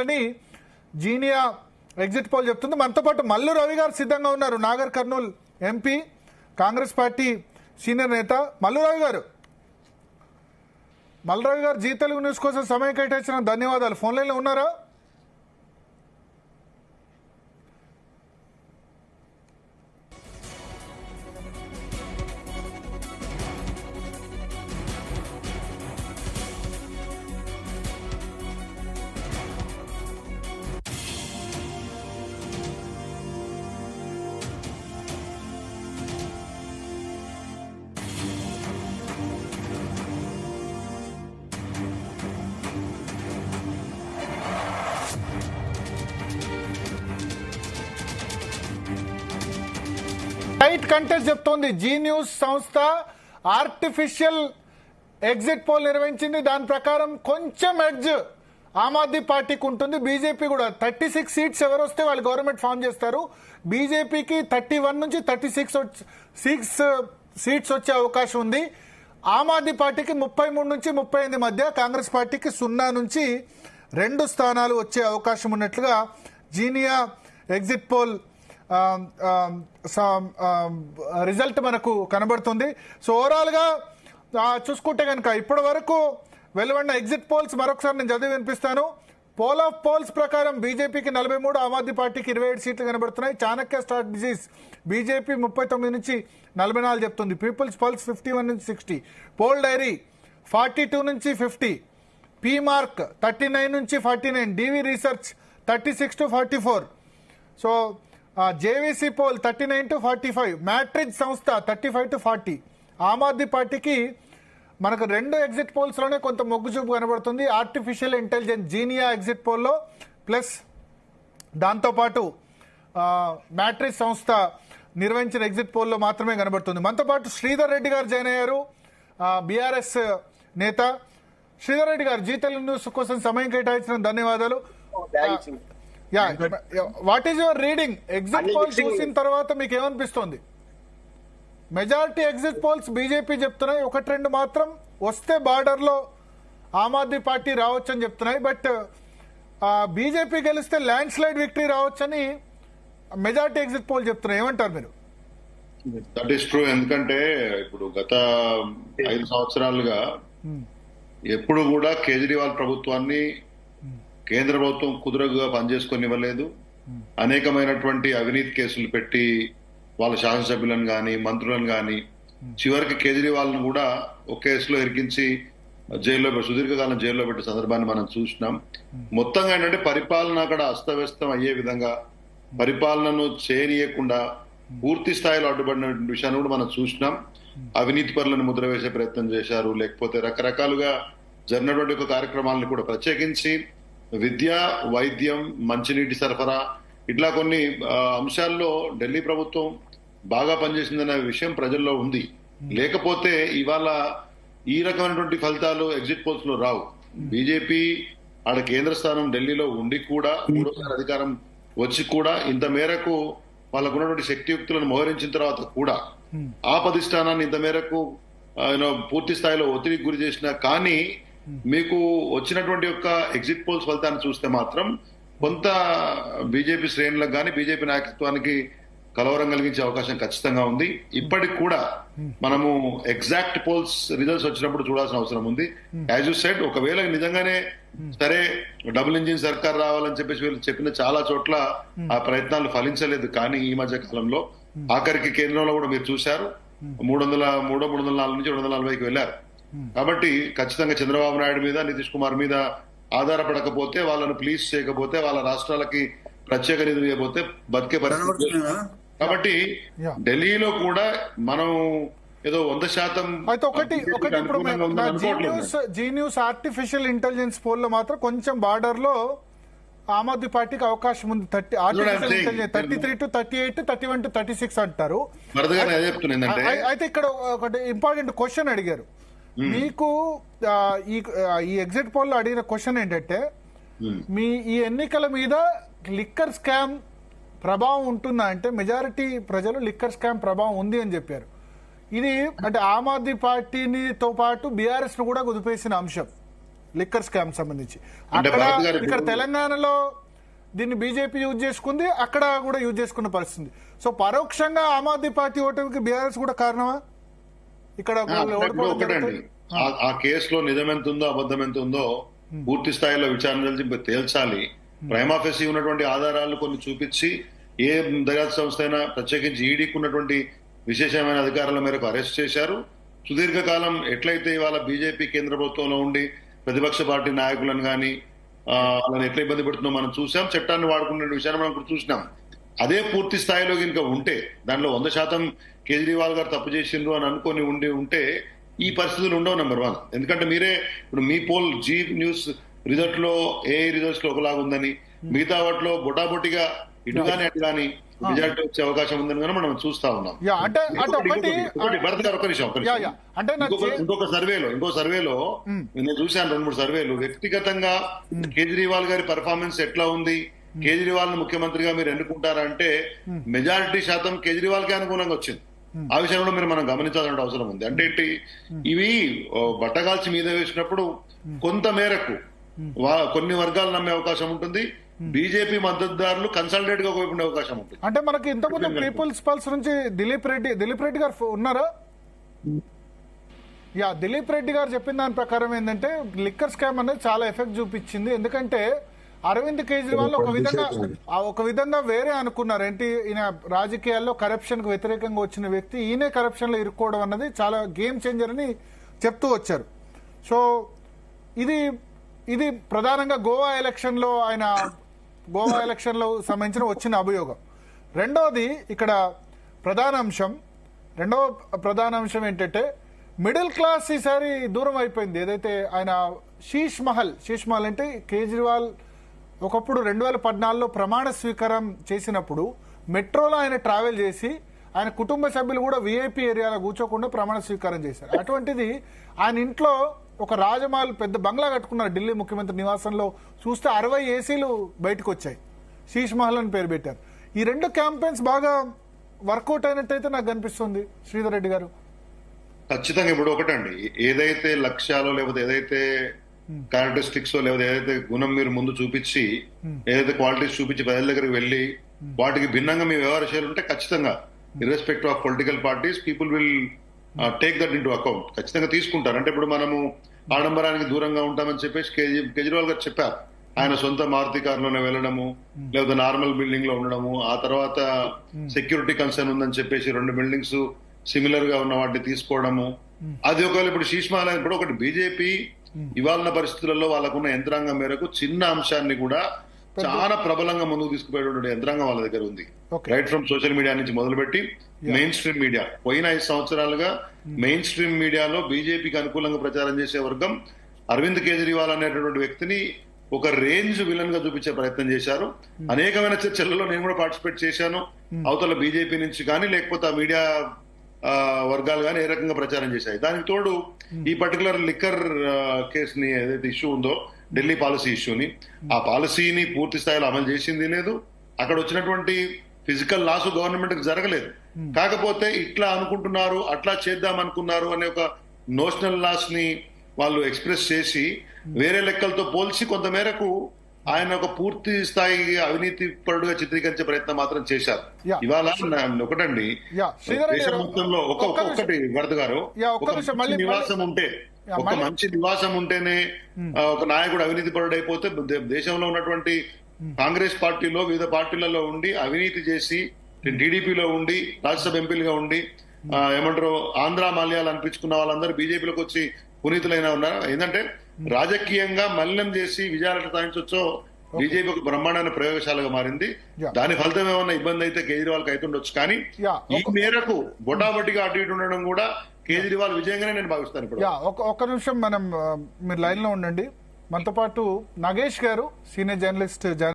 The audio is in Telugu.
అని జీనియా ఎగ్జిట్ పోల్ చెప్తుంది. మనతో పాటు మల్లు రవి గారు సిద్ధంగా ఉన్నారు, Nagar Kurnool MP, Congress party senior నేత. మల్లు రవి గారు జీ తెలుగు న్యూస్ కోసం సమయం కేటాయించిన ధన్యవాదాలు. ఫోన్ లైన్లో ఉన్నారా? టైట్ కంటెస్ట్ చెప్తోంది. జీ న్యూస్ సంస్థ ఆర్టిఫిషియల్ ఎగ్జిట్ పోల్ నిర్వహించింది. దాని ప్రకారం కొంచెం ఎడ్జ్ ఆమ్ ఆద్మీ పార్టీకి ఉంటుంది. బీజేపీ కూడా 36 సీట్స్ ఎవరు వస్తే వాళ్ళు గవర్నమెంట్ ఫామ్ చేస్తారు. బీజేపీకి 31 నుంచి 36 సీట్స్ వచ్చే అవకాశం ఉంది. ఆమ్ ఆద్మీ పార్టీకి 33 నుంచి 38 మధ్య, కాంగ్రెస్ పార్టీకి 0 నుంచి 2 స్థానాలు వచ్చే అవకాశం ఉన్నట్లుగా జీనియా ఎగ్జిట్ పోల్ రిజల్ట్ మనకు కనబడుతుంది. సో ఓవరాల్ గా చూసుకుంటే కనుక ఇప్పటి వరకు వెలువడిన ఎగ్జిట్ పోల్స్ మరొకసారి నేను చదివి వినిపిస్తాను. పోల్ ఆఫ్ పోల్స్ ప్రకారం బీజేపీకి 43, ఆమ్ ఆద్మీ పార్టీకి 27 సీట్లు కనబడుతున్నాయి. చాణక్య స్ట్రాటజీస్ బీజేపీ 39 నుంచి 44 చెప్తుంది. పీపుల్స్ పల్స్ 51 నుంచి 60, పోల్ డైరీ 42 నుంచి 50, పీ మార్క్ 39 నుంచి 49, DV research 36 to 44, so JVC poll 39 to 45, Matrize సంస్థ 35 to 40. ఆమ్ ఆద్మీ పార్టీకి మనకు 2 ఎగ్జిట్ పోల్స్ లోనే కొంత మొగ్గు చూపు కనబడుతుంది. ఆర్టిఫిషియల్ ఇంటెలిజెన్స్ జీనియా ఎగ్జిట్ పోల్లో ప్లస్ దాంతోపాటు మ్యాట్రిజ్ సంస్థ నిర్వహించిన ఎగ్జిట్ పోల్లో మాత్రమే కనబడుతుంది. మనతో పాటు శ్రీధర్ రెడ్డి గారు జాయిన్ అయ్యారు, బీఆర్ఎస్ నేత. శ్రీధర్ రెడ్డి గారు, జీ తెలుగు న్యూస్ కోసం సమయం కేటాయించిన ధన్యవాదాలు. What is your reading? Exit poll చూసిన తర్వాత మీకు ఏమనిపిస్తోంది? మెజారిటీ ఎగ్జిట్ పోల్స్ బీజేపీ చెప్తున్నాయి, 1-2 మాత్రం వస్తే బార్డర్ లో ఆమ్ ఆద్మీ పార్టీ రావచ్చు అని చెప్తున్నాయి. బట్ బీజేపీ గెలిస్తే ల్యాండ్ స్లైడ్ విక్టరీ రావచ్చని మెజారిటీ ఎగ్జిట్ పోల్ చెప్తున్నాయి. ఏమంటారు మీరు? That is true. ఎందుకంటే ఇప్పుడు గత 5 సంవత్సరాలుగా ఎప్పుడు కూడా కేజ్రీవాల్ ప్రభుత్వాన్ని కేంద్ర ప్రభుత్వం కుదురుగా పనిచేసుకొనివ్వలేదు. అనేకమైనటువంటి అవినీతి కేసులు పెట్టి వాళ్ళ శాసనసభ్యులను గాని మంత్రులను గాని చివరికి కేజ్రీవాల్ ను కూడా ఒక కేసులో ఇరికించి సుదీర్ఘకాలం జైల్లో పెట్టే సందర్భాన్ని మనం చూసినాం. మొత్తంగా ఏంటంటే పరిపాలన అక్కడ అస్తవ్యస్తం అయ్యే విధంగా, పరిపాలనను చేయనీయకుండా పూర్తి స్థాయిలో అడ్డుపడిన విషయాన్ని కూడా మనం చూసినాం. అవినీతి పరులను ముద్ర వేసే ప్రయత్నం చేశారు, లేకపోతే రకరకాలుగా జరిగినటువంటి ఒక కార్యక్రమాలను కూడా ప్రత్యేకించి విద్య, వైద్యం, మంచినీటి సరఫరా ఇట్లా కొన్ని అంశాల్లో ఢిల్లీ ప్రభుత్వం బాగా పనిచేసిందనే విషయం ప్రజల్లో ఉంది. లేకపోతే ఇవాళ ఈ రకమైనటువంటి ఫలితాలు ఎగ్జిట్ పోల్స్ లో రావు. బీజేపీ ఆడ కేంద్ర స్థానం ఢిల్లీలో ఉండి కూడా, మూడోసారి అధికారం వచ్చి కూడా, ఇంత మేరకు వాళ్ళకు ఉన్నటువంటి శక్తియుక్తులను మోహరించిన తర్వాత కూడా ఆపదిష్టానాన్ని ఇంత మేరకు పూర్తి స్థాయిలో ఒత్తిడికి గురి చేసినా కానీ మీకు వచ్చినటువంటి యొక్క ఎగ్జిట్ పోల్స్ ఫలితాన్ని చూస్తే మాత్రం కొంత బీజేపీ శ్రేణులకు కానీ బీజేపీ నాయకత్వానికి కలవరం కలిగించే అవకాశం ఖచ్చితంగా ఉంది. ఇప్పటికి కూడా మనము ఎగ్జాక్ట్ పోల్స్ రిజల్ట్స్ వచ్చినప్పుడు చూడాల్సిన అవసరం ఉంది. యాజ్ యూ సెడ్, ఒకవేళ నిజంగానే సరే డబుల్ ఇంజిన్ సర్కార్ రావాలని చెప్పేసి వీళ్ళు చెప్పిన చాలా చోట్ల ఆ ప్రయత్నాలు ఫలించలేదు. కానీ ఈ మధ్య కాలంలో ఆఖరికి కేంద్రంలో కూడా మీరు చూశారు, 304 నుంచి 240కి వెళ్లారు. కాబట్టి ఖచ్చితంగా చంద్రబాబు నాయుడు మీద, నితీష్ కుమార్ మీద ఆధారపడకపోతే, వాళ్ళను ప్లీజ్ చేయకపోతే, వాళ్ళ రాష్ట్రాలకి ప్రత్యేక నిధులు ఇవ్వకపోతే బతికే పరిస్థితి. కాబట్టి ఢిల్లీలో కూడా మనం ఏదో 100% అయితే ఒకటి Zee News artificial intelligence poll లో మాత్రం కొంచెం బార్డర్ లో ఆమ్ ఆద్మీ పార్టీకి అవకాశం ఉంది. 33 to 38, 31 to 36 అంటారు. అయితే ఇక్కడ ఒకటి ఇంపార్టెంట్ క్వశ్చన్ అడిగారు మీకు. ఈ ఎగ్జిట్ పోల్ లో అడిగిన క్వశ్చన్ ఏంటంటే, మీ ఈ ఎన్నికల మీద లిక్కర్ స్కామ్ ప్రభావం ఉంటుందా అంటే మెజారిటీ ప్రజలు లిక్కర్ స్కామ్ ప్రభావం ఉంది అని చెప్పారు. ఇది అంటే ఆమ్ ఆద్మీ పార్టీనితో పాటు బీఆర్ఎస్ ను కూడా కుదిపేసిన అంశం. లిక్కర్ స్కామ్ సంబంధించి. అంటే అక్కడ భరత్ గారు ఇక్కడ ఇప్పుడు- తెలంగాణలో దీన్ని బీజేపీ యూజ్ చేసుకుంది, అక్కడ కూడా యూజ్ చేసుకున్న పరిస్థితి. సో పరోక్షంగా ఆమ్ ఆద్మీ పార్టీ ఓటమికి బీఆర్ఎస్ కూడా కారణమా? ఇక్కడ వాళ్ళు ఇప్పుడు ఓడిపోవడం ఒకటండి, జరుగుతుంది. ఆ కేసులో నిజం ఎంత ఉందో అబద్ధం ఎంత ఉందో పూర్తి స్థాయిలో విచారణ జరిపి తేల్చాలి. ప్రైమా ఫెసి ఉన్నటువంటి ఆధారాలు కొన్ని చూపించి ఏ దర్యాప్తు సంస్థ అయినా ప్రత్యేకించి ఈడీకి ఉన్నటువంటి విశేషమైన అధికారుల మేరకు అరెస్ట్ చేశారు. సుదీర్ఘకాలం ఎట్లయితే ఇవాళ బీజేపీ కేంద్ర ప్రభుత్వంలో ఉండి ప్రతిపక్ష పార్టీ నాయకులను కానీ వాళ్ళని ఎట్లా ఇబ్బంది పెడుతుందో మనం చూసాం. చట్టాన్ని వాడుకున్న విషయాన్ని మనం ఇప్పుడు చూసినాం. అదే పూర్తి స్థాయిలో ఇంకా ఉంటే దానిలో 100% కేజ్రీవాల్ గారు తప్పు చేసిండ్రు అని అనుకొని ఉంటే ఈ పరిస్థితులు ఉండవు. నెంబర్ 1, ఎందుకంటే మీరే ఇప్పుడు మీ పోల్ జీ న్యూస్ రిజల్ట్ లో ఏ రిజల్ట్స్ లో ఒకలాగా ఉందని, మిగతా వాటిలో బొటాబొటిగా ఇటు కానీ అటు కానీ మెజార్టీ వచ్చే అవకాశం ఉందని కానీ మనం చూస్తా ఉన్నాం. అంటే ఒకటి భరత్ గారు ఒక నిమిషం. అంటే ఇంకో సర్వేలో నేను చూశాను 2-3 సర్వేలు. వ్యక్తిగతంగా కేజ్రీవాల్ గారి పర్ఫార్మెన్స్ ఎట్లా ఉంది, కేజ్రీవాల్ ను ముఖ్యమంత్రిగా మీరు ఎన్నుకుంటారంటే మెజారిటీ శాతం కేజ్రీవాల్ కి అనుగుణంగా వచ్చింది. ఆ విషయంలో మనం గమనించాల్సిన అవసరం ఉంది. అంటే ఇవి బట్టగాల్చి మీద వేసినప్పుడు కొంత మేరకు కొన్ని వర్గాలు నమ్మే అవకాశం ఉంటుంది. బీజేపీ మద్దతుదారులు కన్సల్టేట్ గా ఉండే అవకాశం ఉంటుంది. అంటే మనకి ఇంతకుముందు పీపుల్స్ పల్స్ నుంచి దిలీప్ రెడ్డి గారు ఉన్నారా? దిలీప్ రెడ్డి గారు చెప్పిన దాని ప్రకారం ఏంటంటే లిక్కర్ స్కామ్ అనేది చాలా ఎఫెక్ట్ చూపించింది. ఎందుకంటే అరవింద్ కేజ్రీవాల్ ఒక విధంగా వేరే అనుకున్నారు. ఏంటి, ఈయన రాజకీయాల్లో కరప్షన్ కు వ్యతిరేకంగా వచ్చిన వ్యక్తి, ఈయనే కరప్షన్ లో ఇరుక్కోవడం అన్నది చాలా గేమ్ చేంజర్ అని చెప్తూ వచ్చారు. సో ఇది ప్రధానంగా గోవా ఎలక్షన్ లో సంబంధించిన వచ్చిన అభియోగం. రెండవ ప్రధాన అంశం ఏంటంటే మిడిల్ క్లాస్ ఈసారి దూరం అయిపోయింది. ఏదైతే ఆయన శీష్ మహల్ అంటే కేజ్రీవాల్ ఒకప్పుడు 2014లో ప్రమాణ స్వీకారం చేసినప్పుడు మెట్రోలో ఆయన ట్రావెల్ చేసి ఆయన కుటుంబ సభ్యులు కూడా విఐపి ఏరియాలో కూర్చోకుండా ప్రమాణ స్వీకారం చేశారు. అటువంటిది ఆయన ఇంట్లో ఒక రాజమహల్ పెద్ద బంగ్లా కట్టుకున్నారు ఢిల్లీ ముఖ్యమంత్రి నివాసంలో. చూస్తే 60 ఏసీలు బయటకు వచ్చాయి. శీష్ మహల్ అని పేరు పెట్టారు. ఈ 2 క్యాంపెయిన్స్ బాగా వర్కౌట్ అయినట్టయితే నాకు కనిపిస్తుంది శ్రీధర్ రెడ్డి గారు. ఖచ్చితంగా. ఇప్పుడు ఒకటండి, ఏదైతే లక్ష్యాలు లేకపోతే ఏదైతే క్యారెక్టరిస్టిక్స్ లేకపోతే ఏదైతే గుణం మీరు ముందు చూపించి ఏదైతే క్వాలిటీస్ చూపించి ప్రజల దగ్గరికి వెళ్ళి వాటికి భిన్నంగా మీ వ్యవహార శైలి ఉంటే ఖచ్చితంగా irrespective of political parties people will take that into account. ఖచ్చితంగా తీసుకుంటారు. అంటే ఇప్పుడు మనము ఆడంబరానికి దూరంగా ఉంటామని చెప్పేసి కేజ్రీవాల్ గారు చెప్పారు. ఆయన సొంత మారుతి కారులోనే వెళ్ళడము, లేకపోతే నార్మల్ బిల్డింగ్ లో ఉండడము, ఆ తర్వాత సెక్యూరిటీ కన్సర్న్ ఉందని చెప్పేసి 2 బిల్డింగ్స్ సిమిలర్ గా ఉన్న వాటిని తీసుకోవడము. అది ఒకవేళ ఇప్పుడు శీష్మాల ఇప్పుడు ఒకటి బీజేపీ ఇవాళ పరిస్థితులలో వాళ్ళకున్న యంత్రాంగం మేరకు చిన్న అంశాన్ని కూడా చాలా ప్రబలంగా ముందుకు తీసుకుపోయేటువంటి యంత్రాంగం వాళ్ళ దగ్గర ఉంది. రైట్ ఫ్రమ్ సోషల్ మీడియా నుంచి మొదలుపెట్టి మెయిన్ స్ట్రీమ్ మీడియా. పోయిన 5 సంవత్సరాలుగా మెయిన్ స్ట్రీమ్ మీడియాలో బీజేపీకి అనుకూలంగా ప్రచారం చేసే వర్గం అరవింద్ కేజ్రీవాల్ అనేటటువంటి వ్యక్తిని ఒక రేంజ్ విలన్ గా చూపించే ప్రయత్నం చేశారు. అనేకమైన చర్చలలో నేను కూడా పార్టిసిపేట్ చేశాను. అవతల బీజేపీ నుంచి కానీ లేకపోతే ఆ మీడియా వర్గాలు కానీ ఏ రకంగా ప్రచారం చేశాయి. దానికి తోడు ఈ పర్టికులర్ లిక్కర్ కేసుని ఏదైతే ఇష్యూ ఉందో ఢిల్లీ పాలసీ ఇష్యూని, ఆ పాలసీని పూర్తి స్థాయిలో అమలు చేసింది లేదు. అక్కడ వచ్చినటువంటి ఫిజికల్ లాస్ గవర్నమెంట్ కి జరగలేదు. కాకపోతే ఇట్లా అనుకుంటున్నారు, అట్లా చేద్దాం అనుకున్నారు అనే ఒక నోషనల్ లాస్ ని వాళ్ళు ఎక్స్ప్రెస్ చేసి వేరే లెక్కలతో పోల్చి కొంతమేరకు ఆయన ఒక పూర్తి స్థాయి అవినీతి పరుడుగా చిత్రీకరించే ప్రయత్నం మాత్రం చేశారు. ఇవాళ ఒకటండి, దేశం మొత్తంలో ఒక్కొక్కటి భరత్ గారు ఒక మంచి నివాసం ఉంటేనే ఒక నాయకుడు అవినీతి పరుడు అయిపోతే దేశంలో ఉన్నటువంటి కాంగ్రెస్ పార్టీలో వివిధ పార్టీలలో ఉండి అవినీతి చేసి టీడీపీలో ఉండి రాజ్యసభ ఎంపీలుగా ఉండి ఏమంటారు ఆంధ్ర మాల్యాలు అనిపించుకున్న వాళ్ళందరూ బీజేపీలోకి వచ్చి పునీతులైన ఉన్నారు. ఏంటంటే రాజకీయంగా మలినం చేసి విజయాలను సాధించవచ్చో బీజేపీ ఒక బ్రహ్మాండమైన ప్రయోగశాలగా మారింది. దాని ఫలితం ఏమన్నా ఇబ్బంది అయితే కేజ్రీవాల్ కి అవుతుండొచ్చు. కానీ ఈ మేరకు బొటాబొటిగా అటు ఇటు ఉండడం కూడా కేజ్రీవాల్ విజయంగానే నేను భావిస్తాను. ఇప్పుడు ఒక్క నిమిషం మీరు లైన్ లో ఉండండి. మనతో పాటు నాగేష్ గారు, సీనియర్ జర్నలిస్ట్.